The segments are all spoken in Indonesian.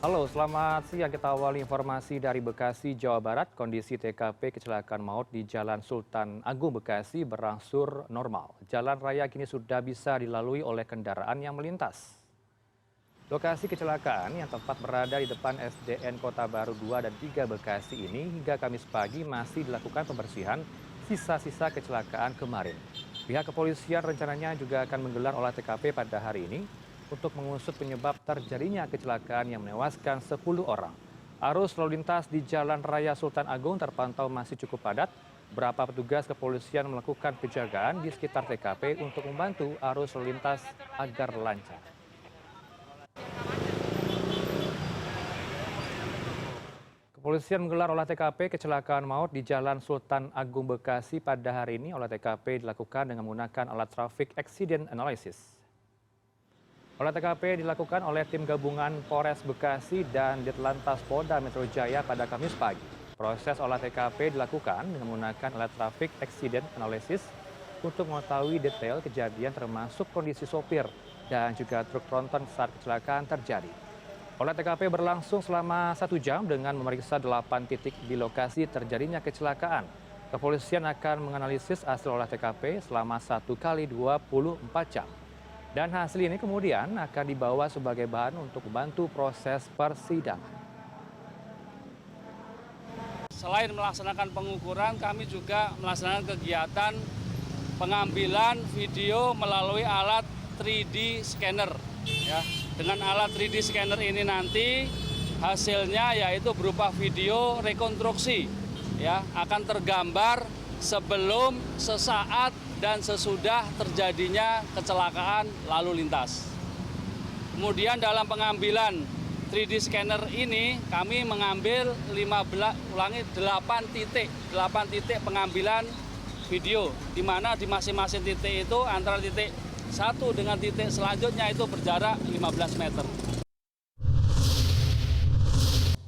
Halo, selamat siang. Kita awali informasi dari Bekasi, Jawa Barat. Kondisi TKP kecelakaan maut di Jalan Sultan Agung Bekasi berangsur normal. Jalan raya kini sudah bisa dilalui oleh kendaraan yang melintas. Lokasi kecelakaan yang tepat berada di depan SDN Kota Baru 2 dan 3 Bekasi ini hingga Kamis pagi masih dilakukan pembersihan sisa-sisa kecelakaan kemarin. Pihak kepolisian rencananya juga akan menggelar olah TKP pada hari ini untuk mengusut penyebab terjadinya kecelakaan yang menewaskan 10 orang. Arus lalu lintas di Jalan Raya Sultan Agung terpantau masih cukup padat. Beberapa petugas kepolisian melakukan penjagaan di sekitar TKP untuk membantu arus lalu lintas agar lancar. Kepolisian menggelar olah TKP kecelakaan maut di Jalan Sultan Agung Bekasi pada hari ini. Olah TKP dilakukan dengan menggunakan alat Traffic Accident Analysis. Olah TKP dilakukan oleh tim gabungan Polres Bekasi dan Ditlantas Polda Metro Jaya pada Kamis pagi. Proses olah TKP dilakukan dengan menggunakan alat Traffic Accident Analysis untuk mengetahui detail kejadian termasuk kondisi sopir dan juga truk tronton saat kecelakaan terjadi. Olah TKP berlangsung selama 1 jam dengan memeriksa 8 titik di lokasi terjadinya kecelakaan. Kepolisian akan menganalisis hasil olah TKP selama 1 kali 24 jam. Dan hasil ini kemudian akan dibawa sebagai bahan untuk membantu proses persidangan. Selain melaksanakan pengukuran, kami juga melaksanakan kegiatan pengambilan video melalui alat 3D scanner. Ya, dengan alat 3D scanner ini nanti hasilnya yaitu berupa video rekonstruksi, ya, akan tergambar sebelum, sesaat, dan sesudah terjadinya kecelakaan lalu lintas. Kemudian dalam pengambilan 3D scanner ini kami mengambil 8 titik pengambilan video, di mana di masing-masing titik itu antara titik satu dengan titik selanjutnya itu berjarak 15 meter.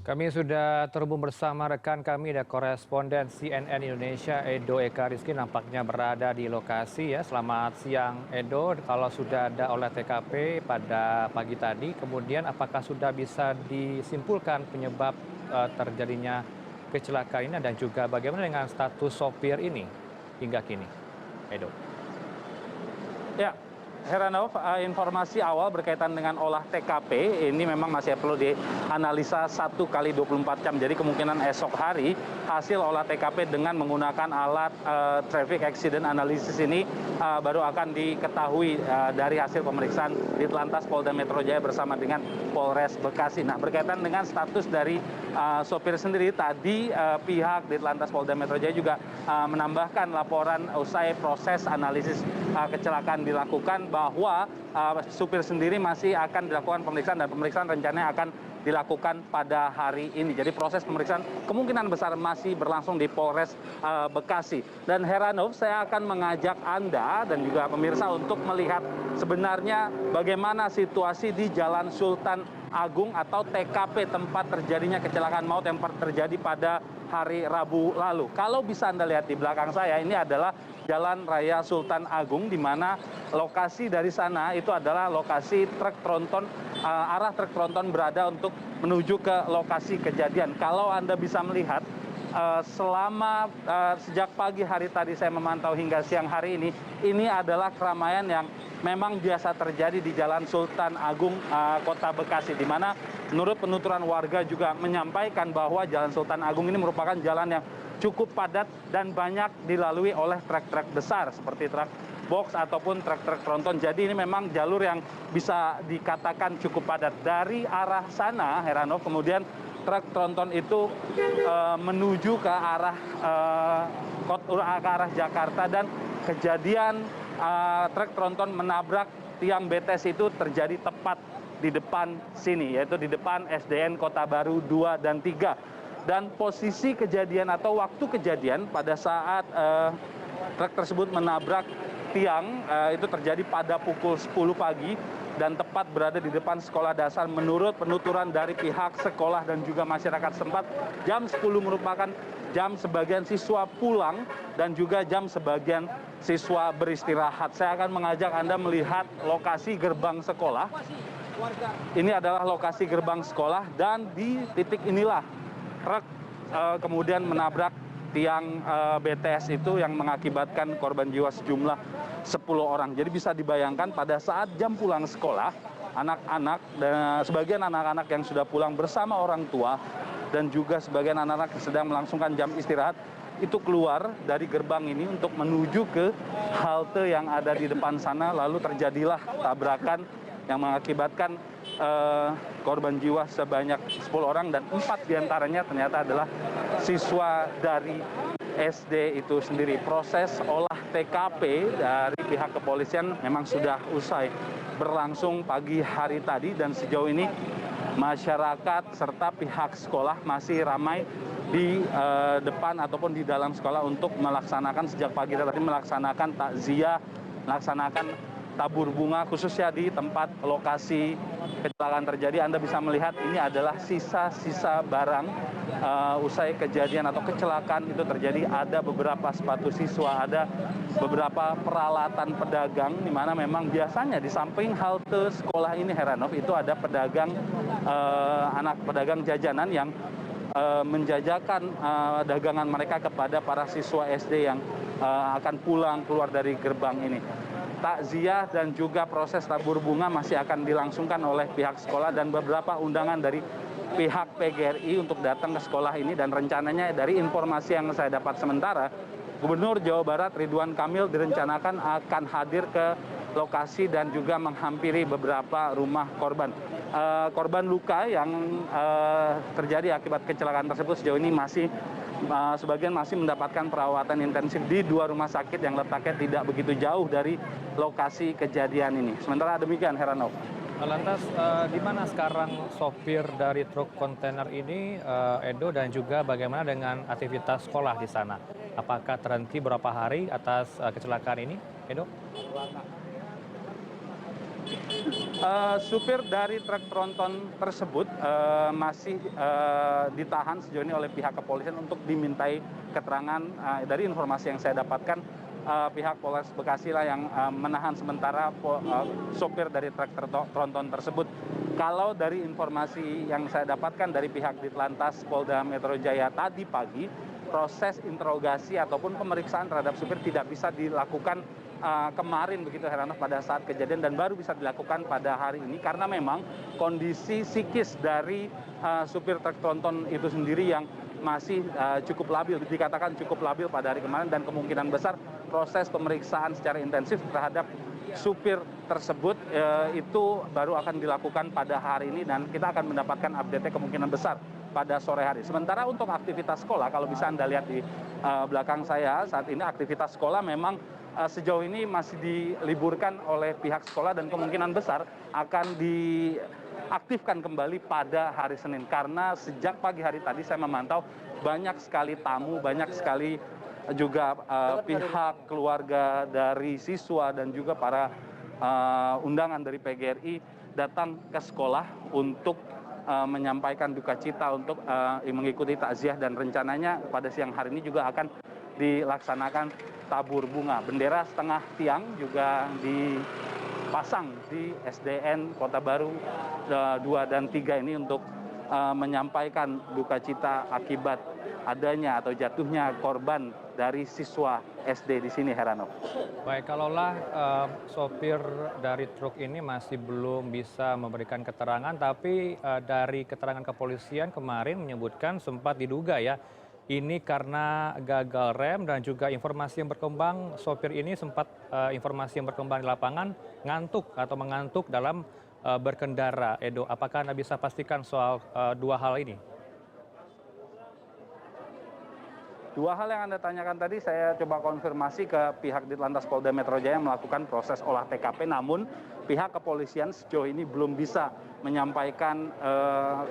Kami sudah terhubung bersama rekan kami, ada koresponden CNN Indonesia Edo Eka Rizky, nampaknya berada di lokasi ya. Selamat siang Edo, kalau sudah ada olah TKP pada pagi tadi, kemudian apakah sudah bisa disimpulkan penyebab terjadinya kecelakaan ini dan juga bagaimana dengan status sopir ini hingga kini, Edo? Ya, Heranov, informasi awal berkaitan dengan olah TKP ini memang masih perlu dianalisa 1 kali 24 jam. Jadi kemungkinan esok hari hasil olah TKP dengan menggunakan alat Traffic Accident Analysis ini baru akan diketahui dari hasil pemeriksaan Ditlantas Polda Metro Jaya bersama dengan Polres Bekasi. Nah, berkaitan dengan status dari sopir sendiri, tadi pihak Ditlantas Polda Metro Jaya juga menambahkan laporan usai proses analisis kecelakaan dilakukan bahwa supir sendiri masih akan dilakukan pemeriksaan dan pemeriksaan rencananya akan dilakukan pada hari ini. Jadi proses pemeriksaan kemungkinan besar masih berlangsung di Polres Bekasi. Dan Heranov, saya akan mengajak Anda dan juga pemirsa untuk melihat sebenarnya bagaimana situasi di Jalan Sultan Agung atau TKP tempat terjadinya kecelakaan maut yang terjadi pada hari Rabu lalu. Kalau bisa Anda lihat di belakang saya, ini adalah Jalan Raya Sultan Agung, di mana lokasi dari sana itu adalah lokasi truk tronton, arah truk tronton berada untuk menuju ke lokasi kejadian. Kalau Anda bisa melihat, selama sejak pagi hari tadi saya memantau hingga siang hari ini adalah keramaian yang memang biasa terjadi di Jalan Sultan Agung, Kota Bekasi, di mana menurut penuturan warga juga menyampaikan bahwa Jalan Sultan Agung ini merupakan jalan yang cukup padat dan banyak dilalui oleh truk-truk besar seperti truk box ataupun truk-truk tronton. Jadi ini memang jalur yang bisa dikatakan cukup padat. Dari arah sana, Heranov, kemudian truk tronton itu menuju ke arah Jakarta, dan kejadian truk tronton menabrak tiang BTS itu terjadi tepat di depan sini, yaitu di depan SDN Kota Baru 2 dan 3. Dan posisi kejadian atau waktu kejadian pada saat truk tersebut menabrak tiang itu terjadi pada pukul 10 pagi dan tepat berada di depan sekolah dasar. Menurut penuturan dari pihak sekolah dan juga masyarakat setempat, jam 10 merupakan jam sebagian siswa pulang dan juga jam sebagian siswa beristirahat. Saya akan mengajak Anda melihat lokasi gerbang sekolah Ini adalah lokasi gerbang sekolah dan di titik inilah truk kemudian menabrak tiang BTS itu yang mengakibatkan korban jiwa sejumlah 10 orang. Jadi bisa dibayangkan pada saat jam pulang sekolah, anak-anak dan sebagian anak-anak yang sudah pulang bersama orang tua dan juga sebagian anak-anak yang sedang melangsungkan jam istirahat itu keluar dari gerbang ini untuk menuju ke halte yang ada di depan sana, lalu terjadilah tabrakan yang mengakibatkan korban jiwa sebanyak 10 orang dan 4 diantaranya ternyata adalah siswa dari SD itu sendiri. Proses olah TKP dari pihak kepolisian memang sudah usai berlangsung pagi hari tadi dan sejauh ini masyarakat serta pihak sekolah masih ramai di depan ataupun di dalam sekolah untuk melaksanakan sejak pagi tadi melaksanakan takziah, melaksanakan tabur bunga khususnya di tempat lokasi kecelakaan terjadi. Anda bisa melihat ini adalah sisa-sisa barang usai kejadian atau kecelakaan itu terjadi. Ada beberapa sepatu siswa, ada beberapa peralatan pedagang di mana memang biasanya di samping halte sekolah ini Heranov itu ada pedagang anak pedagang jajanan yang menjajakan dagangan mereka kepada para siswa SD yang akan pulang keluar dari gerbang ini. Takziah dan juga proses tabur bunga masih akan dilangsungkan oleh pihak sekolah dan beberapa undangan dari pihak PGRI untuk datang ke sekolah ini dan rencananya dari informasi yang saya dapat sementara Gubernur Jawa Barat Ridwan Kamil direncanakan akan hadir ke lokasi dan juga menghampiri beberapa rumah korban. Korban luka yang terjadi akibat kecelakaan tersebut sejauh ini masih sebagian masih mendapatkan perawatan intensif di 2 rumah sakit yang letaknya tidak begitu jauh dari lokasi kejadian ini. Sementara demikian, Heranov. Lantas di mana sekarang sopir dari truk kontainer ini, Edo, dan juga bagaimana dengan aktivitas sekolah di sana? Apakah terhenti berapa hari atas kecelakaan ini, Edo? Supir dari truk tronton tersebut masih ditahan sejauh ini oleh pihak kepolisian untuk dimintai keterangan. Dari informasi yang saya dapatkan, pihak Polres Bekasi lah yang menahan sementara sopir dari truk tronton tersebut. Kalau dari informasi yang saya dapatkan dari pihak Ditlantas Polda Metro Jaya tadi pagi, proses interogasi ataupun pemeriksaan terhadap supir tidak bisa dilakukan kemarin begitu Heranov pada saat kejadian dan baru bisa dilakukan pada hari ini karena memang kondisi psikis dari supir truk tronton itu sendiri yang masih cukup labil, dikatakan cukup labil pada hari kemarin dan kemungkinan besar proses pemeriksaan secara intensif terhadap supir tersebut itu baru akan dilakukan pada hari ini dan kita akan mendapatkan update kemungkinan besar pada sore hari. Sementara untuk aktivitas sekolah, kalau bisa Anda lihat di belakang saya saat ini aktivitas sekolah memang sejauh ini masih diliburkan oleh pihak sekolah dan kemungkinan besar akan diaktifkan kembali pada hari Senin karena sejak pagi hari tadi saya memantau banyak sekali tamu, banyak sekali juga pihak keluarga dari siswa dan juga para undangan dari PGRI datang ke sekolah untuk menyampaikan duka cita untuk mengikuti takziah dan rencananya pada siang hari ini juga akan dilaksanakan tabur bunga. Bendera setengah tiang juga dipasang di SDN Kota Baru 2 dan 3 ini untuk menyampaikan duka cita akibat adanya atau jatuhnya korban dari siswa SD di sini, Heranov. Baik, kalaulah sopir dari truk ini masih belum bisa memberikan keterangan, tapi dari keterangan kepolisian kemarin menyebutkan sempat diduga ya, ini karena gagal rem dan juga informasi yang berkembang, sopir ini sempat informasi yang berkembang di lapangan ngantuk atau mengantuk dalam berkendara. Edo, apakah Anda bisa pastikan soal 2 hal ini? 2 hal yang Anda tanyakan tadi saya coba konfirmasi ke pihak Ditlantas Polda Metro Jaya yang melakukan proses olah TKP, namun pihak kepolisian sejauh ini belum bisa menyampaikan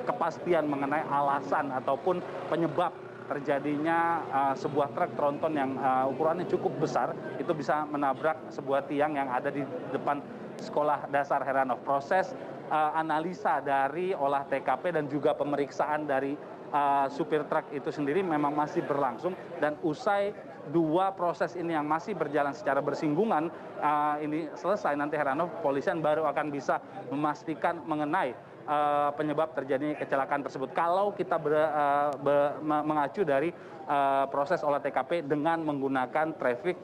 kepastian mengenai alasan ataupun penyebab terjadinya sebuah truk tronton yang ukurannya cukup besar itu bisa menabrak sebuah tiang yang ada di depan sekolah dasar, Heranov. Proses analisa dari olah TKP dan juga pemeriksaan dari supir truk itu sendiri memang masih berlangsung dan usai dua proses ini yang masih berjalan secara bersinggungan ini selesai, nanti heranov, kepolisian baru akan bisa memastikan mengenai penyebab terjadinya kecelakaan tersebut. Kalau kita mengacu dari proses olah TKP dengan menggunakan traffic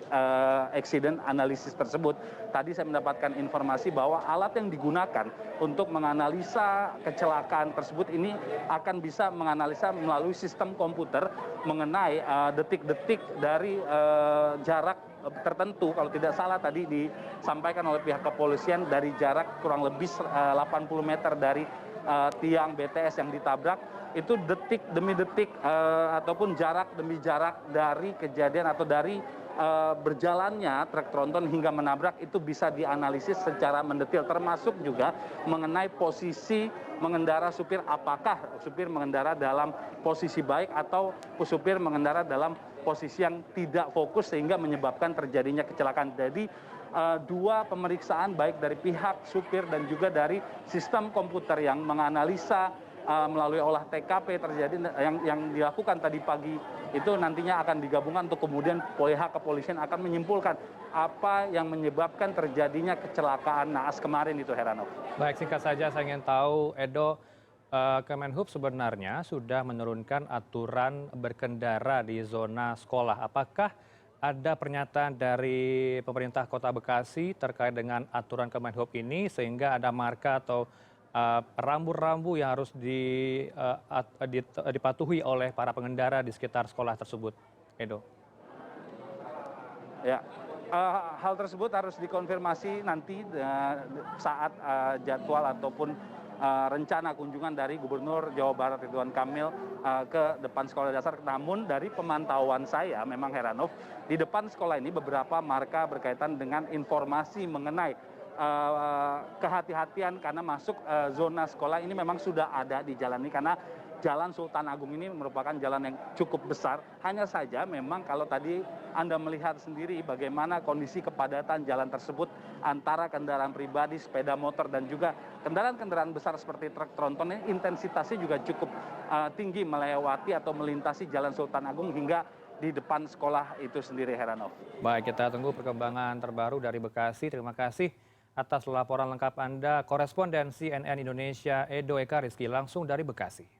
accident analysis tersebut, tadi saya mendapatkan informasi bahwa alat yang digunakan untuk menganalisa kecelakaan tersebut ini akan bisa menganalisa melalui sistem komputer mengenai detik-detik dari jarak tertentu. Kalau tidak salah tadi disampaikan oleh pihak kepolisian dari jarak kurang lebih 80 meter dari tiang BTS yang ditabrak, itu detik demi detik ataupun jarak demi jarak dari kejadian atau dari berjalannya truk tronton hingga menabrak itu bisa dianalisis secara mendetil, termasuk juga mengenai posisi mengendara supir, apakah supir mengendara dalam posisi baik atau supir mengendara dalam posisi yang tidak fokus sehingga menyebabkan terjadinya kecelakaan. Jadi dua pemeriksaan baik dari pihak supir dan juga dari sistem komputer yang menganalisa melalui olah TKP terjadi yang dilakukan tadi pagi itu nantinya akan digabungkan untuk kemudian pihak kepolisian akan menyimpulkan apa yang menyebabkan terjadinya kecelakaan naas kemarin itu, Heranov. Baik, singkat saja saya ingin tahu, Edo, Kemenhub sebenarnya sudah menurunkan aturan berkendara di zona sekolah. Apakah ada pernyataan dari pemerintah Kota Bekasi terkait dengan aturan Kemenhub ini sehingga ada marka atau rambu-rambu yang harus dipatuhi oleh para pengendara di sekitar sekolah tersebut, Edo? Ya, hal tersebut harus dikonfirmasi nanti saat jadwal ataupun rencana kunjungan dari Gubernur Jawa Barat Ridwan Kamil ke depan sekolah dasar. Namun dari pemantauan saya memang, Heranov, di depan sekolah ini beberapa marka berkaitan dengan informasi mengenai kehati-hatian karena masuk zona sekolah ini memang sudah ada di jalan ini, karena Jalan Sultan Agung ini merupakan jalan yang cukup besar. Hanya saja memang kalau tadi Anda melihat sendiri bagaimana kondisi kepadatan jalan tersebut antara kendaraan pribadi, sepeda motor, dan juga kendaraan-kendaraan besar seperti truk tronton ini intensitasnya juga cukup tinggi melewati atau melintasi Jalan Sultan Agung hingga di depan sekolah itu sendiri, Heranov. Baik, kita tunggu perkembangan terbaru dari Bekasi. Terima kasih atas laporan lengkap Anda, koresponden CNN Indonesia Edo Eka Rizky langsung dari Bekasi.